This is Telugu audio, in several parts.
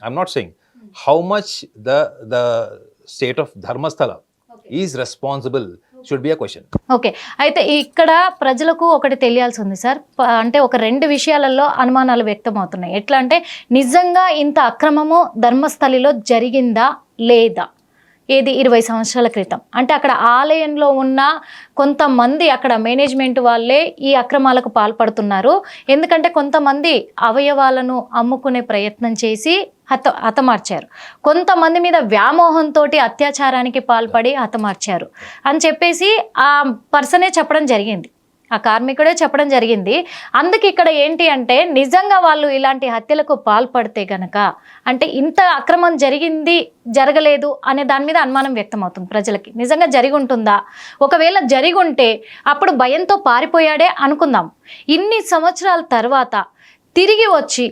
I'm not saying how much the state of Dharmasthala is responsible should be a question. Okay, అయితే ఇక్కడ ప్రజలకు ఒకటి తెలియాల్సి ఉంది సార్. అంటే ఒక 2 విషయాలలో అనుమానాలు వ్యక్తం అవుతున్నాయి. ఎట్లా అంటే నిజంగా ఇంత అక్రమము ధర్మస్థలిలో జరిగిందా లేదా? ఏది 20 సంవత్సరాల క్రితం అంటే అక్కడ ఆలయంలో ఉన్న కొంతమంది అక్కడ మేనేజ్మెంట్ వాళ్ళే ఈ అక్రమాలకు పాల్పడుతున్నారు. ఎందుకంటే కొంతమంది అవయవాలను అమ్ముకునే ప్రయత్నం చేసి హతమార్చారు, కొంతమంది మీద వ్యామోహంతో అత్యాచారానికి పాల్పడి హతమార్చారు అని చెప్పేసి ఆ పర్సనే చెప్పడం జరిగింది, ఆ కార్మికుడే చెప్పడం జరిగింది. అందుకే ఇక్కడ ఏంటి అంటే నిజంగా వాళ్ళు ఇలాంటి హత్యలకు పాల్పడితే గనక అంటే ఇంత అక్రమం జరిగింది జరగలేదు అనే దాని మీద అనుమానం వ్యక్తం అవుతుంది ప్రజలకి. నిజంగా జరిగి ఉంటుందా? ఒకవేళ జరిగి ఉంటే అప్పుడు భయంతో పారిపోయాడే అనుకుందాం. ఇన్ని సంవత్సరాల తర్వాత తిరిగి వచ్చి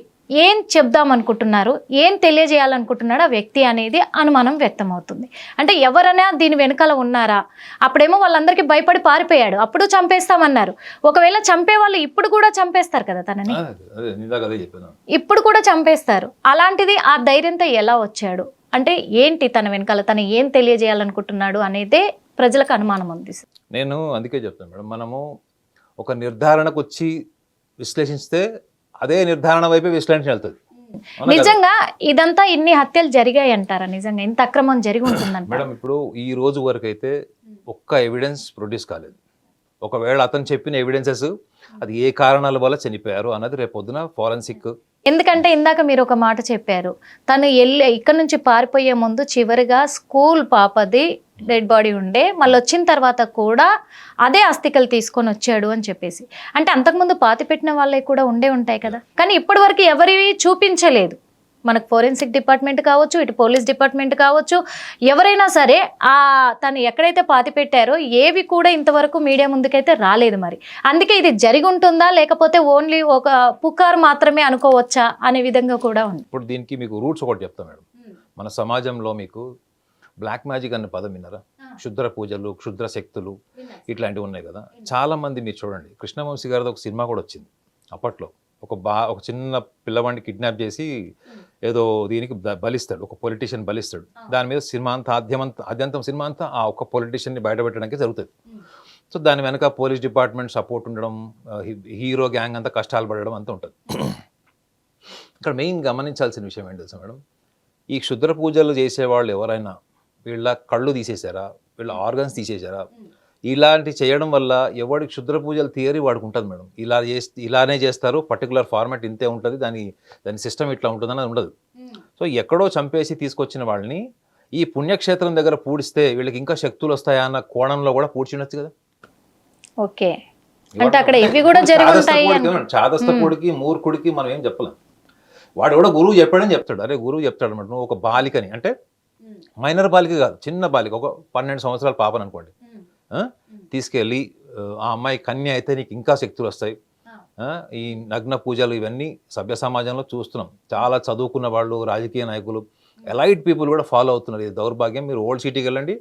ఏం చెప్దాం అనుకుంటున్నారు, ఏం తెలియజేయాలనుకుంటున్నాడు ఆ వ్యక్తి అనేది అనుమానం వ్యక్తం అవుతుంది. అంటే ఎవరైనా దీని వెనకాల ఉన్నారా? అప్పుడేమో వాళ్ళందరికీ భయపడి పారిపోయాడు, అప్పుడు చంపేస్తామన్నారు. ఒకవేళ చంపే వాళ్ళు ఇప్పుడు కూడా చంపేస్తారు కదా తనని, ఇప్పుడు కూడా చంపేస్తారు. అలాంటిది ఆ ధైర్యంతో ఎలా వచ్చాడు అంటే ఏంటి తన వెనకాల, తను ఏం తెలియజేయాలనుకుంటున్నాడు అనేదే ప్రజలకు అనుమానం ఉంది. నేను అందుకే చెప్తాను మేడం, మనము ఒక నిర్ధారణకు వచ్చి విశ్లేషిస్తే అదే నిర్ధారణ వైపు విశ్లేషణ వెళ్తుంది. నిజంగా ఇదంతా ఇన్ని హత్యలు జరిగాయి అంటారా? నిజంగా ఇంత అక్రమం జరిగి ఉంటుందంట మేడం. ఇప్పుడు ఈ రోజు వరకు అయితే ఒక్క ఎవిడెన్స్ ప్రొడ్యూస్ కాలేదు. ఒకవేళ అతను చెప్పిన ఎవిడెన్సెస్ అది ఏ కారణాల వల్ల చనిపోయారు అన్నది రేపు పొద్దున ఫోరెన్సిక్. ఎందుకంటే ఇందాక మీరు ఒక మాట చెప్పారు, తను ఇక్కడ నుంచి పారిపోయే ముందు చివరిగా స్కూల్ పాపది డెడ్ బాడీ ఉండే, మళ్ళీ వచ్చిన తర్వాత కూడా అదే అస్థికలు తీసుకొని వచ్చాడు అని చెప్పేసి. అంటే అంతకుముందు పాతి పెట్టిన వాళ్ళే కూడా ఉంటాయి కదా, కానీ ఇప్పటి వరకు ఎవరివి చూపించలేదు. మనకు ఫోరెన్సిక్ డిపార్ట్మెంట్ కావచ్చు, ఇటు పోలీస్ డిపార్ట్మెంట్ కావచ్చు, ఎవరైనా సరే తను ఎక్కడైతే పాతి పెట్టారో ఏవి కూడా ఇంతవరకు మీడియా ముందుకైతే రాలేదు. మరి అందుకే ఇది జరిగి ఉంటుందా లేకపోతే ఓన్లీ ఒక పుకారు మాత్రమే అనుకోవచ్చా అనే విధంగా కూడా ఉంది. ఇప్పుడు దీనికి మీకు రూట్స్ ఒకటి చెప్తాను మేడం. మన సమాజంలో మీకు బ్లాక్ మ్యాజిక్ అనే పదం విన్నారా? క్షుద్ర పూజలు, క్షుద్ర శక్తులు ఇట్లాంటివి ఉన్నాయి కదా. చాలా మంది మీరు చూడండి, కృష్ణవంశీ గారిది ఒక సినిమా కూడా వచ్చింది అప్పట్లో. ఒక చిన్న పిల్లవాడిని కిడ్నాప్ చేసి ఏదో దీనికి బలిస్తాడు, ఒక పొలిటీషియన్ బలిస్తాడు. దాని మీద సినిమా అంతా ఆద్యంతం సినిమా అంతా ఆ ఒక పొలిటీషియన్ని బయటపెట్టడానికి జరుగుతుంది. సో దాని వెనక పోలీస్ డిపార్ట్మెంట్ సపోర్ట్ ఉండడం, హీరో గ్యాంగ్ అంతా కష్టాలు పడడం అంతా ఉంటుంది. ఇక్కడ మెయిన్ గమనించాల్సిన విషయం ఏంటి తెలుసా మేడం, ఈ క్షుద్ర పూజలు చేసేవాళ్ళు ఎవరైనా వీళ్ళ కళ్ళు తీసేశారా, వీళ్ళ ఆర్గన్స్ తీసేశారా, ఇలాంటి చేయడం వల్ల ఎవడి క్షుద్ర పూజల థియరీ వాడికి ఉంటుంది మేడం. ఇలానే చేస్తారు, పర్టికులర్ ఫార్మాట్ ఇంతే ఉంటుంది, దాని సిస్టమ్ ఇట్లా ఉంటుందని అది ఉండదు. సో ఎక్కడో చంపేసి తీసుకొచ్చిన వాళ్ళని ఈ పుణ్యక్షేత్రం దగ్గర పూడిస్తే వీళ్ళకి ఇంకా శక్తులు వస్తాయా అన్న కోణంలో కూడా పూడ్చుండొచ్చు కదా. ఓకే, అంటే అక్కడ ఇవి కూడా జరుగుతాయి. చాదస్తకుడికి మూర్ఖుడికి మనం ఏం చెప్పలేం. వాడు కూడా గురువు చెప్పాడని చెప్తాడు. అరే గురువు చెప్తాడు అన్నమాట, నువ్వు ఒక బాలికని, అంటే మైనర్ బాలిక కాదు, చిన్న బాలిక, ఒక 12 సంవత్సరాల పాపని అనుకోండి, తీసుకెళ్ళి ఆ అమ్మాయి కన్య అయితే నీకు ఇంకా శక్తులు వస్తాయి. ఈ నగ్న పూజలు ఇవన్నీ సభ్య సమాజంలో చూస్తున్నాం. చాలా చదువుకున్న వాళ్ళు, రాజకీయ నాయకులు, ఎలైట్ పీపుల్ కూడా ఫాలో అవుతున్నారు. ఇది దౌర్భాగ్యం. మీరు ఓల్డ్ సిటీకి వెళ్ళండి,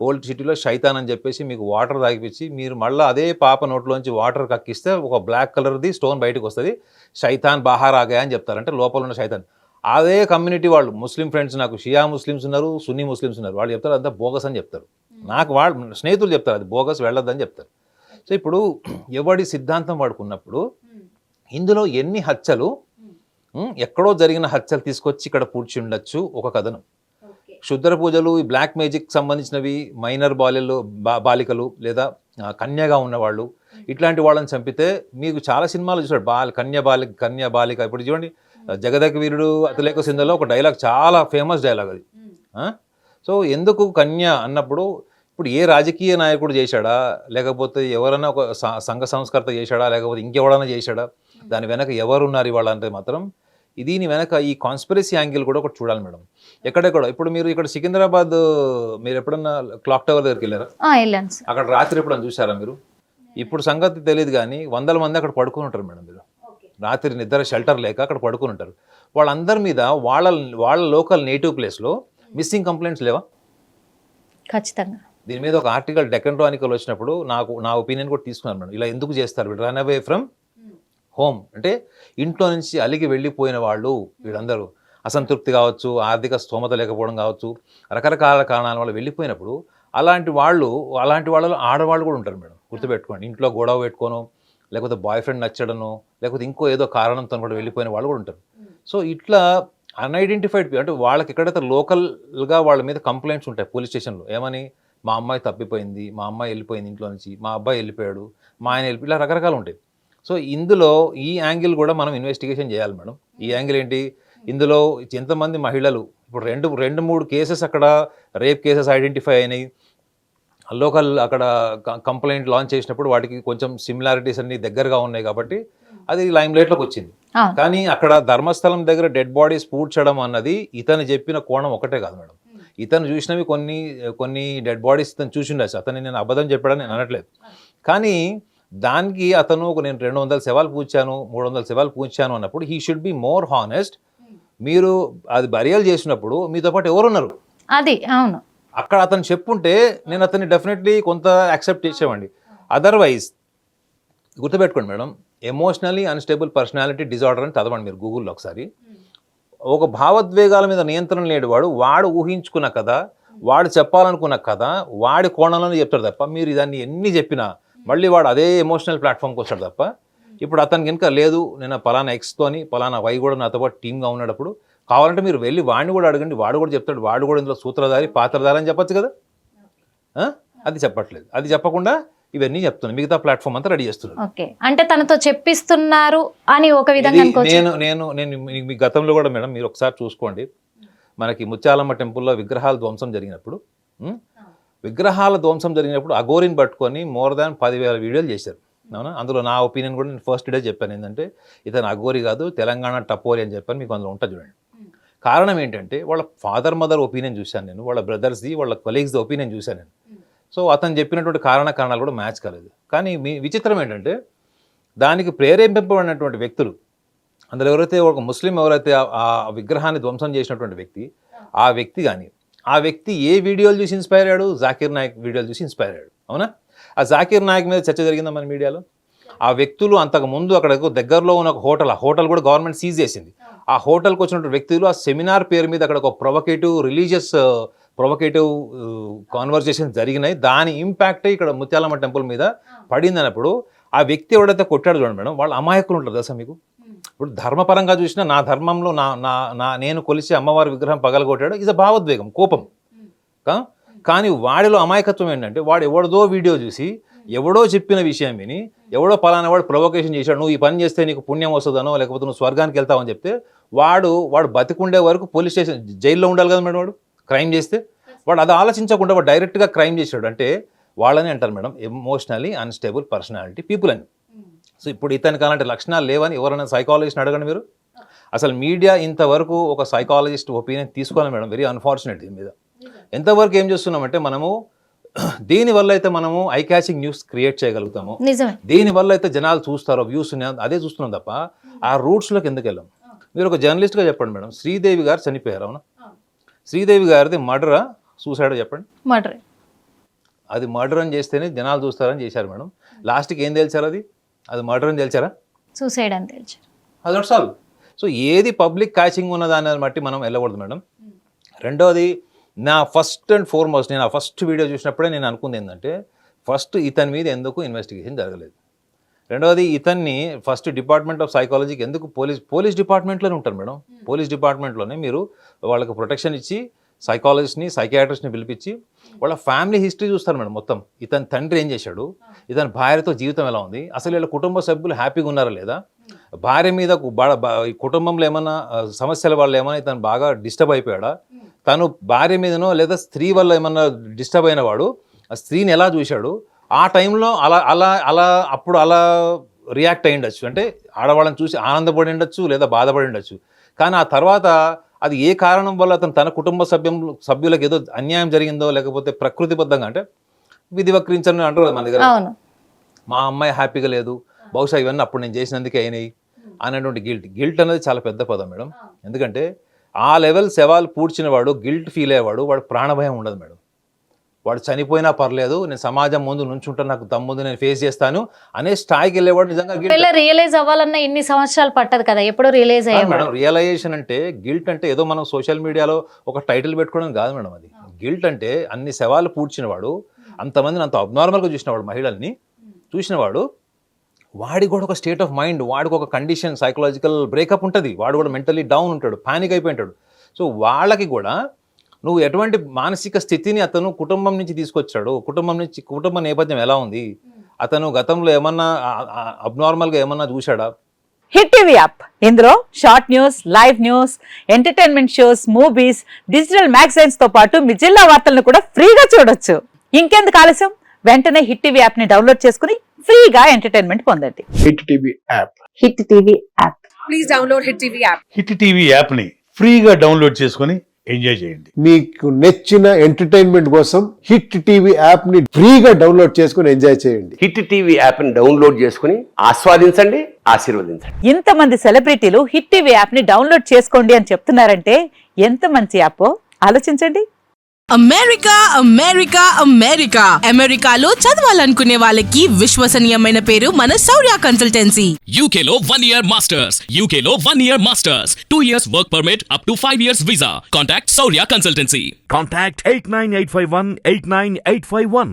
ఓల్డ్ సిటీలో శైతాన్ అని చెప్పేసి మీకు వాటర్ తాగిపించి మీరు మళ్ళీ అదే పాప నోట్లోంచి వాటర్ కక్కిస్తే ఒక బ్లాక్ కలర్ది స్టోన్ బయటకు వస్తుంది, శైతాన్ బాహార్ ఆగా అని చెప్తారు, అంటే లోపల ఉన్న శైతాన్. అదే కమ్యూనిటీ వాళ్ళు, ముస్లిం ఫ్రెండ్స్, నాకు షియా ముస్లిమ్స్ ఉన్నారు, సున్నీ ముస్లిమ్స్ ఉన్నారు, వాళ్ళు చెప్తారు అంతా బోగస్ అని చెప్తారు. నాకు వాళ్ళ స్నేహితులు చెప్తారు అది బోగస్, వెళ్ళొద్దని చెప్తారు. సో ఇప్పుడు ఎవడి సిద్ధాంతం వాడుకున్నప్పుడు ఇందులో ఎన్ని హత్యలు, ఎక్కడో జరిగిన హత్యలు తీసుకొచ్చి ఇక్కడ పూడ్చి ఉండొచ్చు ఒక కథనం. క్షుద్ర పూజలు, ఈ బ్లాక్ మ్యాజిక్ సంబంధించినవి మైనర్ బాలికలు లేదా కన్యగా ఉన్నవాళ్ళు, ఇట్లాంటి వాళ్ళని చంపితే మీకు చాలా సినిమాలు చూసాడు, కన్య బాలిక. ఇప్పుడు చూడండి జగదక వీరుడు అతిలేక సింధలో ఒక డైలాగ్, చాలా ఫేమస్ డైలాగ్ అది. సో ఎందుకు కన్య అన్నప్పుడు ఇప్పుడు ఏ రాజకీయ నాయకుడు చేశాడా, లేకపోతే ఎవరైనా ఒక సంఘ సంస్కర్త చేశాడా, లేకపోతే ఇంకెవడైనా చేశాడా, దాని వెనక ఎవరున్నారు ఇవాళ అంటే మాత్రం దీని వెనక ఈ కాన్స్పిరసీ యాంగిల్ కూడా ఒకటి చూడాలి మేడం. ఎక్కడెక్కడ ఇప్పుడు మీరు ఇక్కడ సికింద్రాబాద్ మీరు ఎప్పుడన్నా క్లాక్ టవర్ దగ్గరికి వెళ్ళారా? అక్కడ రాత్రి ఎప్పుడన్నా చూసారా మీరు? ఇప్పుడు సంగతి తెలియదు కానీ 100 మంది అక్కడ పడుకుని ఉంటారు మేడం. మీరు రాత్రి నిద్ర షెల్టర్ లేక అక్కడ పడుకుని ఉంటారు. వాళ్ళందరి మీద వాళ్ళ లోకల్ నేటివ్ ప్లేస్లో మిస్సింగ్ కంప్లైంట్స్ లేవా? ఖచ్చితంగా. దీని మీద ఒక ఆర్టికల్ డెక్కన్ క్రానికల్ వచ్చినప్పుడు నా ఒపీనియన్ కూడా తీసుకున్నాను మేడం. ఇలా ఎందుకు చేస్తారు, రన్ అవే ఫ్రమ్ హోమ్, అంటే ఇంట్లో నుంచి అలిగి వెళ్ళిపోయిన వాళ్ళు వీళ్ళందరూ. అసంతృప్తి కావచ్చు, ఆర్థిక స్తోమత లేకపోవడం కావచ్చు, రకరకాల కారణాల వల్ల వెళ్ళిపోయినప్పుడు అలాంటి వాళ్ళలో ఆడవాళ్ళు కూడా ఉంటారు మేడం. గుర్తుపెట్టుకోండి. ఇంట్లో గొడవ పెట్టుకోను, లేకపోతే బాయ్ ఫ్రెండ్ నచ్చడను, లేకపోతే ఇంకో ఏదో కారణంతో కూడా వెళ్ళిపోయిన వాళ్ళు కూడా ఉంటారు. సో ఇట్లా అన్ఐడెంటిఫైడ్ అంటే వాళ్ళకి ఎక్కడైతే లోకల్గా వాళ్ళ మీద కంప్లైంట్స్ ఉంటాయి పోలీస్ స్టేషన్లో, ఏమని మా అమ్మాయి తప్పిపోయింది, మా అమ్మాయి వెళ్ళిపోయింది ఇంట్లో నుంచి, మా అబ్బాయి వెళ్ళిపోయాడు, మా ఆయన వెళ్ళిపోయి, ఇలా రకరకాలు ఉంటాయి. సో ఇందులో ఈ యాంగిల్ కూడా మనం ఇన్వెస్టిగేషన్ చేయాలి మేడం. ఈ యాంగిల్ ఏంటి, ఇందులో ఎంతమంది మహిళలు ఇప్పుడు రెండు మూడు కేసెస్ అక్కడ రేప్ కేసెస్ ఐడెంటిఫై అయినాయి, లోకల్ అక్కడ కంప్లైంట్ లాంచ్ చేసినప్పుడు వాటికి కొంచెం సిమిలారిటీస్ అన్ని దగ్గరగా ఉన్నాయి కాబట్టి అది లైమ్ లైట్లోకి వచ్చింది. కానీ అక్కడ ధర్మస్థలం దగ్గర డెడ్ బాడీస్ పూడ్చడం అన్నది ఇతను చెప్పిన కోణం ఒకటే కాదు మేడం. ఇతను చూసినవి కొన్ని డెడ్ బాడీస్ ఇతను చూసిండొచ్చు, అతన్ని నేను అబద్ధం చెప్పాడని నేను అనట్లేదు. కానీ దానికి అతను నేను 200 శవాలు పూడ్చాను, 300 శవాలు పూడ్చాను అన్నప్పుడు he should be more honest. మీరు అది బరియల్ చేసినప్పుడు మీతో పాటు ఎవరున్నారు అది అవును, అక్కడ అతను చెప్పుంటే నేను అతన్ని డెఫినెట్లీ కొంత యాక్సెప్ట్ చేసేవాడిని. అదర్వైజ్ గుర్తుపెట్టుకోండి madam, emotionally unstable personality disorder అని చదవండి మీరు గూగుల్లో ఒకసారి. ఒక భావోద్వేగాల మీద నియంత్రణ లేడు వాడు ఊహించుకున్న కథ, వాడు చెప్పాలనుకున్న కథ వాడి కోణంలోనే చెప్తాడు తప్ప మీరు దాన్ని ఎన్ని చెప్పినా మళ్ళీ వాడు అదే ఎమోషనల్ ప్లాట్ఫామ్కి వస్తాడు తప్ప. ఇప్పుడు అతనికి ఇంకా లేదు, నేను పలానా ఎక్స్తోని పలానా వై కూడా నాతో పాటు టీమ్గా ఉన్నప్పుడు కావాలంటే మీరు వెళ్ళి వాడిని కూడా అడగండి, వాడు కూడా చెప్తాడు, వాడు కూడా ఇందులో సూత్రధారి పాత్రధారి అని చెప్పచ్చు కదా. అది చెప్పట్లేదు, అది చెప్పకుండా ఇవన్నీ చెప్తున్నాను, మిగతా ప్లాట్ఫామ్ అంతా రెడీ చేస్తున్నాను. ఓకే, అంటే తనతో చెప్పిస్తున్నారు అని ఒక విధంగా నేను మీ గతంలో కూడా మేడం మీరు ఒకసారి చూసుకోండి, మనకి ముత్యాలమ్మ టెంపుల్లో విగ్రహాల ధ్వంసం జరిగినప్పుడు అఘోరిని పట్టుకొని మోర్ దాన్ 10,000 వీడియోలు చేశారు. అవునా, అందులో నా ఒపీనియన్ కూడా నేను ఫస్ట్ డే చెప్పాను, ఏంటంటే ఇతను అఘోరి కాదు తెలంగాణ టపోరి అని చెప్పాను. మీకు అందులో ఉంటుంది చూడండి. కారణం ఏంటంటే వాళ్ళ ఫాదర్ మదర్ ఒపీనియన్ చూశాను నేను, వాళ్ళ బ్రదర్స్ది వాళ్ళ కొలీగ్స్ది ఒపీనియన్ చూశాను నేను. సో అతను చెప్పినటువంటి కారణాలు కూడా మ్యాచ్ కాలేదు. కానీ మీ విచిత్రం ఏంటంటే దానికి ప్రేరేపింపబడినటువంటి వ్యక్తులు, అందులో ఎవరైతే ఒక ముస్లిం ఎవరైతే ఆ విగ్రహాన్ని ధ్వంసం చేసినటువంటి వ్యక్తి, ఆ వ్యక్తి ఏ వీడియోలు చూసి ఇన్స్పైర్ అయ్యాడు, జాకీర్ నాయక్ వీడియోలు చూసి ఇన్స్పైర్ అయ్యాడు. అవునా, ఆ జాకీర్ నాయక్ మీద చర్చ జరిగిందా మన మీడియాలో. ఆ వ్యక్తులు అంతకుముందు అక్కడ దగ్గరలో ఉన్న ఒక హోటల్ కూడా గవర్నమెంట్ సీజ్ చేసింది. ఆ హోటల్కి వచ్చినటువంటి వ్యక్తులు ఆ సెమినార్ పేరు మీద అక్కడ ఒక ప్రొవకేటివ్ కాన్వర్జేషన్ జరిగినాయి. దాని ఇంపాక్ట్ ఇక్కడ ముత్యాలమ్మ టెంపుల్ మీద పడింది అన్నప్పుడు ఆ వ్యక్తి ఎవడైతే కొట్టాడు చూడండి మేడం, వాళ్ళు అమాయకులు ఉంటారు తెలుసా మీకు. ఇప్పుడు ధర్మపరంగా చూసినా నా ధర్మంలో నేను కొలిసి అమ్మవారి విగ్రహం పగలగొట్టాడు, ఇది భావోద్వేగం, కోపం. కానీ వాడిలో అమాయకత్వం ఏంటంటే వాడు ఎవడదో వీడియో చూసి ఎవడో చెప్పిన విషయం విని ఎవడో పలానా వాడు ప్రొవొకేషన్ చేశాడు, నువ్వు ఈ పని చేస్తే నీకు పుణ్యం వస్తుందనో లేకపోతే నువ్వు స్వర్గానికి వెళ్తావని చెప్తే వాడు బతికుండే వరకు పోలీస్ స్టేషన్ జైల్లో ఉండాలి కదా మేడం. వాడు క్రైమ్ చేస్తే వాడు అది ఆలోచించకుండా వాడు డైరెక్ట్గా క్రైమ్ చేశాడు అంటే వాళ్ళని అంటారు madam emotionally unstable personality people అని. సో ఇప్పుడు ఇతనికి అలాంటి లక్షణాలు లేవని ఎవరైనా సైకాలజిస్ట్ని అడగండి మీరు. అసలు మీడియా ఇంతవరకు ఒక సైకాలజిస్ట్ ఒపీనియన్ తీసుకోవాలి మేడం, వెరీ అన్ఫార్చునేట్. దీని మీద ఎంతవరకు ఏం చేస్తున్నామంటే మనము దీనివల్ల అయితే మనము ఐ క్యాచింగ్ న్యూస్ క్రియేట్ చేయగలుగుతాము, దీనివల్ల అయితే జనాలు చూస్తారో వ్యూస్ అదే చూస్తున్నాం తప్ప ఆ రూట్స్లోకి ఎందుకు వెళ్ళాం. మీరు ఒక జర్నలిస్ట్గా చెప్పండి మేడం, శ్రీదేవి గారు చనిపోయారు. అవునా, శ్రీదేవి గారిది మర్డరా సూసైడో చెప్పండి. మర్డర్. అది మర్డర్ అని చేస్తేనే జనాలు చూస్తారని చేశారు మేడం. లాస్ట్కి ఏం తెలిసారు, అది మర్డర్ అని తెలిసారా, సూసైడ్ అని తెలిసారు. అది నాట్ సాల్వ్. సో ఏది పబ్లిక్ క్యాచింగ్ ఉన్నదాన్ని బట్టి మనం వెళ్ళకూడదు మేడం. రెండోది నా ఫస్ట్ అండ్ ఫార్మోస్ట్ నేను ఆ ఫస్ట్ వీడియో చూసినప్పుడే నేను అనుకుంది ఏంటంటే ఫస్ట్ ఇతని మీద ఎందుకు ఇన్వెస్టిగేషన్ జరగలేదు. రెండవది ఇతన్ని ఫస్ట్ డిపార్ట్మెంట్ ఆఫ్ సైకాలజీకి ఎందుకు పోలీస్ డిపార్ట్మెంట్లోనే ఉంటారు మేడం. పోలీస్ డిపార్ట్మెంట్లోనే మీరు వాళ్ళకి ప్రొటెక్షన్ ఇచ్చి సైకాలజిస్ట్ని సైకియాట్రిస్ట్ని పిలిపించి వాళ్ళ ఫ్యామిలీ హిస్టరీ చూస్తారు మేడం. మొత్తం ఇతని తండ్రి ఏం చేశాడు, ఇతని భార్యతో జీవితం ఎలా ఉంది, అసలు వీళ్ళ కుటుంబ సభ్యులు హ్యాపీగా ఉన్నారా లేదా, భార్య మీద కుటుంబంలో ఏమైనా సమస్యల వల్ల ఏమైనా ఇతను బాగా డిస్టర్బ్ అయిపోయాడా, తను భార్య మీదనో లేదా స్త్రీ వల్ల ఏమన్నా డిస్టర్బ్ అయిన వాడు ఆ స్త్రీని ఎలా చూశాడు, ఆ టైంలో అలా అప్పుడు అలా రియాక్ట్ అయి ఉండొచ్చు, అంటే ఆడవాళ్ళని చూసి ఆనందపడి ఉండొచ్చు లేదా బాధపడి ఉండొచ్చు. కానీ ఆ తర్వాత అది ఏ కారణం వల్ల అతను తన కుటుంబ సభ్యులకు ఏదో అన్యాయం జరిగిందో లేకపోతే ప్రకృతిబద్ధంగా అంటే విధి వక్రించని అంటారు మన దగ్గర, మా అమ్మాయి హ్యాపీగా లేదు బహుశా ఇవన్నీ అప్పుడు నేను చేసినందుకే అయినాయి అనేటువంటి గిల్ట్ అనేది చాలా పెద్ద పదం మేడం. ఎందుకంటే ఆ లెవెల్ శవాలు పూడ్చిన వాడు గిల్ట్ ఫీల్ అయ్యేవాడు వాడు ప్రాణభయం ఉండదు మేడం. వాడు చనిపోయినా పర్లేదు, నేను సమాజం ముందు నుంచుంటా, నాకు దమ్ముంది, నేను ఫేస్ చేస్తాను అనే స్థాయికి వెళ్ళేవాడు నిజంగా guilt. పిల్ల రియలైజ్ అవ్వాలన్న ఇన్ని సంవత్సరాలు పట్టదు కదా, ఎప్పుడో రియలైజ్ అయ్యాడు. మేడం రియలైజేషన్ అంటే, గిల్ట్ అంటే ఏదో మనం సోషల్ మీడియాలో ఒక టైటిల్ పెట్టుకోవడం కాదు మేడం. అది గిల్ట్ అంటే అన్ని శవాలు పూడ్చిన వాడు, అంతమందిని అంత అబ్నార్మల్గా చూసినవాడు, మహిళల్ని చూసినవాడు, వాడికి కూడా ఒక స్టేట్ ఆఫ్ మైండ్, వాడికి ఒక కండిషన్, సైకలాజికల్ బ్రేకప్ ఉంటుంది, వాడు కూడా మెంటలీ డౌన్ ఉంటాడు, పానిక్ అయిపోయి ఉంటాడు. సో వాళ్ళకి కూడా నువ్వు ఎటువంటి మానసిక స్థితిని అతను కుటుంబం నుంచి తీసుకొచ్చాడు, కుటుంబ నేపథ్యం ఎలా ఉంది, అతను గతంలో ఏమన్నా అబ్నార్మల్గా ఏమన్నా చూశాడా? హిట్ టీవీ యాప్, ఇందులో short news, live news, entertainment shows, movies, digital magazines తో పాటు మీ జిల్లా వార్తలను కూడా ఫ్రీగా చూడొచ్చు. ఇంకెందుకు ఆలస్యం, వెంటనే హిట్ టీవీ యాప్ ని డౌన్లోడ్ చేసుకుని ఫ్రీగా ఎంటర్టైన్మెంట్ పొందండి. Hit TV app. Hit TV app. Please download Hit TV app. Hit TV యాప్ని ఫ్రీగా డౌన్లోడ్ చేసుకొని ఎంజాయ్ చేయండి. మీకు నచ్చిన ఎంటర్టైన్మెంట్ కోసం హిట్ టీవీ యాప్ ని ఫ్రీగా డౌన్లోడ్ చేసుకుని ఎంజాయ్ చేయండి. హిట్ టీవీ యాప్ని డౌన్లోడ్ చేసుకుని ఆస్వాదించండి, ఆశీర్వదించండి. ఇంతమంది సెలబ్రిటీలు హిట్ టీవీ యాప్ ని డౌన్లోడ్ చేసుకోండి అని చెప్తున్నారంటే ఎంత మంచి యాప్ ఆలోచించండి. అమెరికా అమెరికాలో చదవాలనుకునే వాళ్ళకి విశ్వసనీయమైన పేరు మన శౌర్య కన్సల్టెన్సీ. UK లో 1 year masters, UK లో 1 year masters, 2 years work permit up to 5 years visa. Contact Saurya Consultancy. Contact 89851 89851.